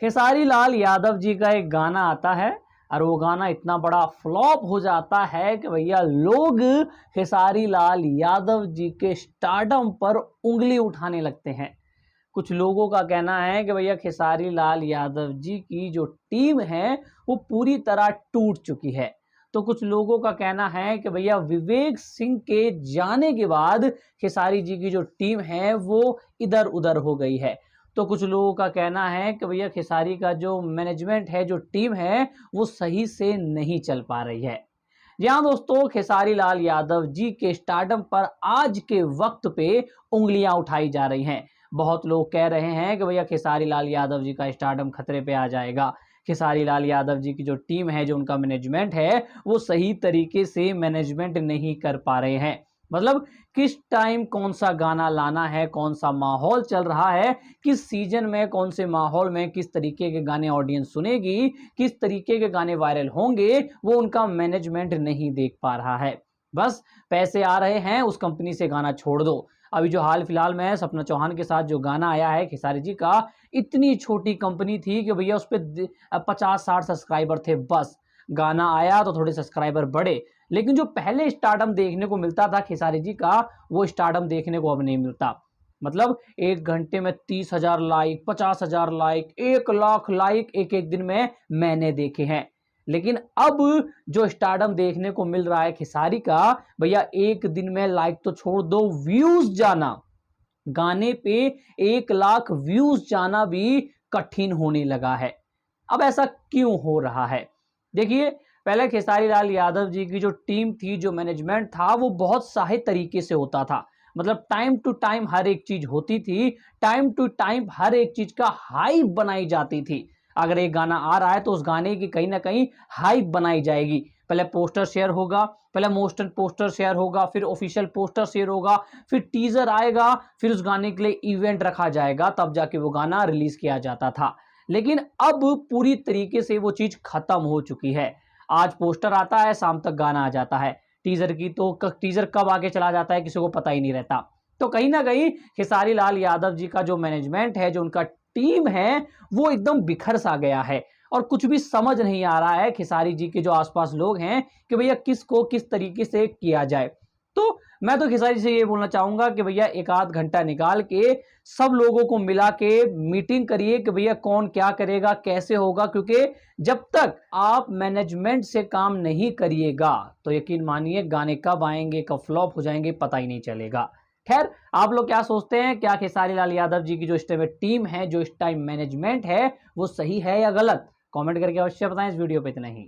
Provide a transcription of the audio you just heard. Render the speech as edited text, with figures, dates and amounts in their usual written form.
खेसारी लाल यादव जी का एक गाना आता है और वो गाना इतना बड़ा फ्लॉप हो जाता है कि भैया लोग खेसारी लाल यादव जी के स्टारडम पर उंगली उठाने लगते हैं। कुछ लोगों का कहना है कि भैया खेसारी लाल यादव जी की जो टीम है वो पूरी तरह टूट चुकी है। तो कुछ लोगों का कहना है कि भैया विवेक सिंह के जाने के बाद खेसारी जी की जो टीम है वो इधर उधर हो गई है। तो कुछ लोगों का कहना है कि भैया खेसारी का जो मैनेजमेंट है, जो टीम है, वो सही से नहीं चल पा रही है। जी हाँ दोस्तों, खेसारी लाल यादव जी के स्टारडम पर आज के वक्त पे उंगलियां उठाई जा रही हैं। बहुत लोग कह रहे हैं कि भैया खेसारी लाल यादव जी का स्टारडम खतरे पे आ जाएगा। खेसारी लाल यादव जी की जो टीम है, जो उनका मैनेजमेंट है, वो सही तरीके से मैनेजमेंट नहीं कर पा रहे हैं। मतलब किस टाइम कौन सा गाना लाना है, कौन सा माहौल चल रहा है, किस सीजन में कौन से माहौल में किस तरीके के गाने ऑडियंस सुनेगी, किस तरीके के गाने वायरल होंगे, वो उनका मैनेजमेंट नहीं देख पा रहा है। बस पैसे आ रहे हैं, उस कंपनी से गाना छोड़ दो। अभी जो हाल फिलहाल में सपना चौहान के साथ जो गाना आया है खेसारी जी का, इतनी छोटी कंपनी थी कि भैया उस पर 50-60 सब्सक्राइबर थे। बस गाना आया तो थोड़े सब्सक्राइबर बढ़े, लेकिन जो पहले स्टारडम देखने को मिलता था खेसारी जी का, वो स्टारडम देखने को अब नहीं मिलता। मतलब 1 घंटे में 30,000 लाइक, 50,000 लाइक, 1 लाख लाइक एक एक दिन में मैंने देखे हैं। लेकिन अब जो स्टारडम देखने को मिल रहा है खेसारी का, भैया एक दिन में लाइक तो छोड़ दो, व्यूज जाना, गाने पे 1 लाख व्यूज जाना भी कठिन होने लगा है। अब ऐसा क्यों हो रहा है? देखिए, पहले खेसारी लाल यादव जी की जो टीम थी, जो मैनेजमेंट था, वो बहुत सही तरीके से होता था। मतलब टाइम टू टाइम हर एक चीज होती थी, टाइम टू टाइम हर एक चीज का हाइप बनाई जाती थी। अगर एक गाना आ रहा है तो उस गाने की कहीं ना कहीं हाइप बनाई जाएगी। पहले पोस्टर शेयर होगा, पहले मोस्टर पोस्टर शेयर होगा, फिर ऑफिशियल पोस्टर शेयर होगा, फिर टीजर आएगा, फिर उस गाने के लिए इवेंट रखा जाएगा, तब जाके वो गाना रिलीज किया जाता था। लेकिन अब पूरी तरीके से वो चीज खत्म हो चुकी है। आज पोस्टर आता है, शाम तक गाना आ जाता है। टीजर की तो टीजर कब आगे चला जाता है किसी को पता ही नहीं रहता। तो कहीं ना कहीं खेसारी लाल यादव जी का जो मैनेजमेंट है, जो उनका टीम है, वो एकदम बिखर सा गया है और कुछ भी समझ नहीं आ रहा है खेसारी जी के जो आसपास लोग हैं कि भैया किसको किस तरीके से किया जाए। तो मैं तो खेसारी से ये बोलना चाहूंगा कि भैया 1 आध घंटा निकाल के सब लोगों को मिला के मीटिंग करिए कि भैया कौन क्या करेगा, कैसे होगा, क्योंकि जब तक आप मैनेजमेंट से काम नहीं करिएगा तो यकीन मानिए गाने कब आएंगे, कब फ्लॉप हो जाएंगे, पता ही नहीं चलेगा। खैर, आप लोग क्या सोचते हैं? क्या खेसारी लाल यादव जी की जो इस टाइम टीम है, जो इस टाइम मैनेजमेंट है, वो सही है या गलत? कमेंट करके अवश्य बताएं। इस वीडियो पे इतना ही।